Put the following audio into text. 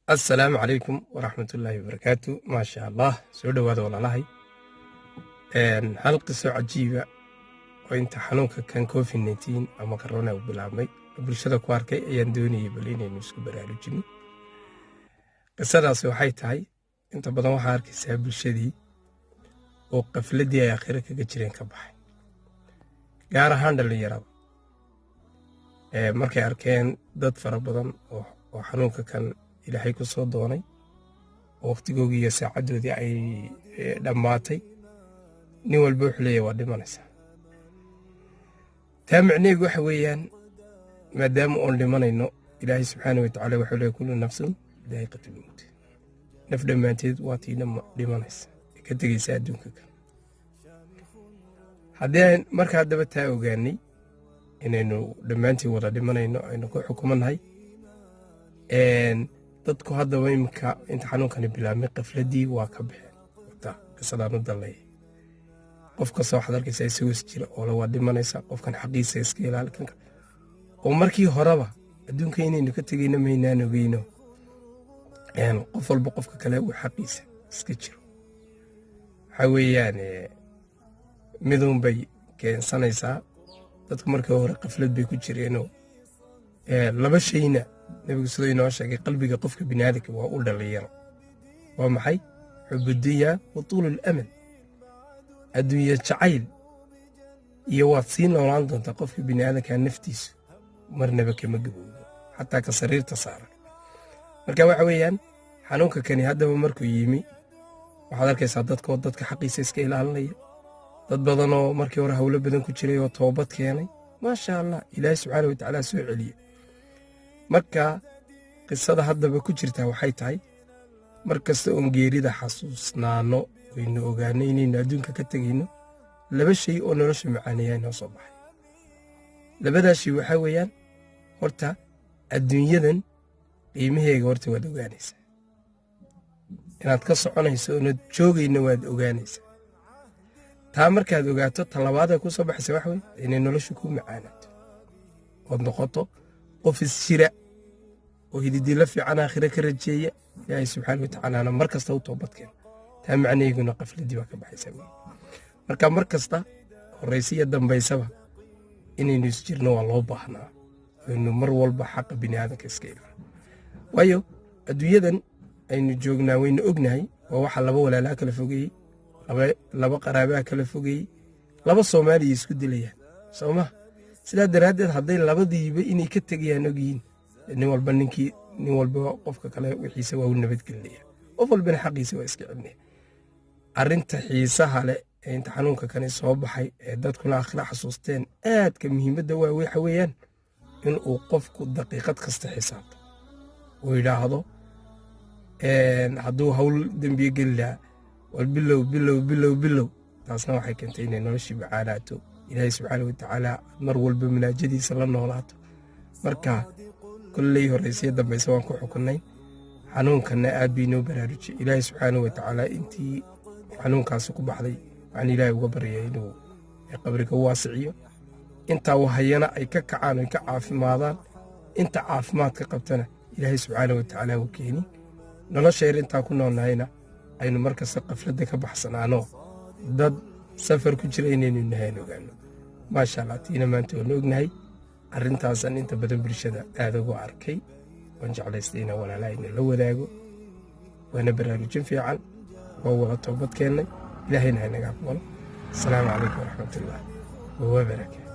السلام عليكم ورحمة الله وبركاته. ما شاء الله سعودة وهذا ولا لهي هل قصة عجيبة وانت حنوك كان كوفي 19 أما كورونا وبالعمي بالشدة كواركي أيان دوني بليني نسكو برالو جينو قصة داسي waxay tahay inta badan waxa arkaysaa bulshadii oo qafladii ay aakhirka ka jireen ka baxay gaar ahaan dhalinyarada markay arkeen dad fara badan oo xanuunka kan ilaahay ku soo doonay waqtigoogii iyo saacadoodii ay dhamaatay nin walba wuxuu leeyahay waa dhimanaysaa taa macnaheedu waxa weeyaan maadaama oon dhimanayno ilaahay subxaanahu wa tacaala wuxuu leeyahay kullu nafsin daa'iqatul mawt naf dhammaanteed waa tii dhimanaysa ka tegaysa adduunka kan haddii marka haddaba taa ogaanay inaynu dhammaantiin wada dhimanayno aynu ku xukumanahay dadku haddaba imika inta xanuunkani bilaabmay qafladii waa ka baxeen wata qisadaan u dalleeyay qof kasta waxaad arkaysaa isagoo is jira oo la waa dhimanaysa qofkan xaqiisa iska ilaali kanka oo markii horeba adduunka inaynu ka tegayno maynaan ogeyno qof walba qofka kale uu xaqiisa iska jiro waxaa weeyaan miduun bay keensanaysaa dadku markii hore qaflad bay ku jireenoo laba shayna nabigu sidoo inoo sheegay qalbiga qofka bini'aadamka waa u dhalinyaro waa maxay xubudiya wa tuulul amal adduunya jacayl iyo waad sii noolaan doontaa qofka bini'aadamka naftiisu marnaba kama gabowdo xataa ka sariirta saaran marka waxa weeyaan xanuunka kani haddaba markuu yimi waxaad arkaysaa dadka xaqiisa iska ilaalinaya dad badan oo markii hore hawlo badan ku jiray oo toobad keenay maasha allah ilaahay subxaanahu wa tacaala soo celiye marka qisada haddaba ku jirtaa waxay tahay mar kasta oon geerida xasuusnaano waynu ogaano inaynu adduunka ka tegayno laba shay oo nolosha macaaneeya inoo soo baxay labadaa shay waxaa weeyaan horta adduunyadan qiimaheega horta waad ogaanaysaa inaad ka soconayso oonad joogayna waad ogaanaysaa taa markaad ogaato ta labaad ee ku soo baxaysa waxa weye inay nolosha ku macaanaato ood noqoto qof isjira oo hididila fiican aakhira ka rajeeya ilaahay subxaanahu wa tacaalaana mar kasta u toobadkeena taa macnaheeguna qafladii baa ka baxaysa wey marka mar kasta horraysa iyo dambaysaba inaynu isjirno waa loo baahnaa aynu mar walba xaqa bini'aadanka iska ilaalino waayo adduunyadan aynu joognaa waynu ognahay waa waxa laba walaalaa kala fogeeyey laba qaraabaa kala fogeeyey laba soomaaliya isku dilayaan soo ma sidaa daraaddeed hadday labadiiba inay ka tegayaan ogyihiin nin walba qofka kale wixiisa waa u nabadgelinaya qof walbana xaqiisa waa iska celinaya arrinta xiisaha leh ee inta xanuunka kani soo baxay ee dadkuna akhira xasuusteen aadka muhiimadda waa waxa weeyaan inuu qofku daqiiqad kasta xisaabto uu yidhaahdo hadduu hawl dembiye geli lahaa war bilow taasna waxay keentay inay noloshii macaanaato ilaahay subxaanahu wa tacaala mar walba munaajadiisa la noolaato marka kolley horraysiya dambayse waan ku xukunnay xanuunkanna aad bay noo baraarujiyey ilaahay subxaanahu wa tacaala intii xanuunkaasi ku baxday waxaan ilaahay uga baryaya inuu qabriga u waasiciyo intaa wahayana ay ka kacaan ay ka caafimaadaan inta caafimaadka qabtana ilaahay subxaanahu wa tacaala u keeni nolosheer intaa ku noolnahayna aynu mar kasta qafladda ka baxsanaano dad safar ku jira inaynu nahayn ogaano maasha allah tiina maanta waanu ognahay arrintaasan inta badan bulshada aad ugu arkay waan jeclaystay inaan walaalahayna la wadaago waana baraarujin fiican waa wada toobad keennay ilaahayna haynaga aqbalo asalaamu calaykum waraxmatullaah wabarakaatu.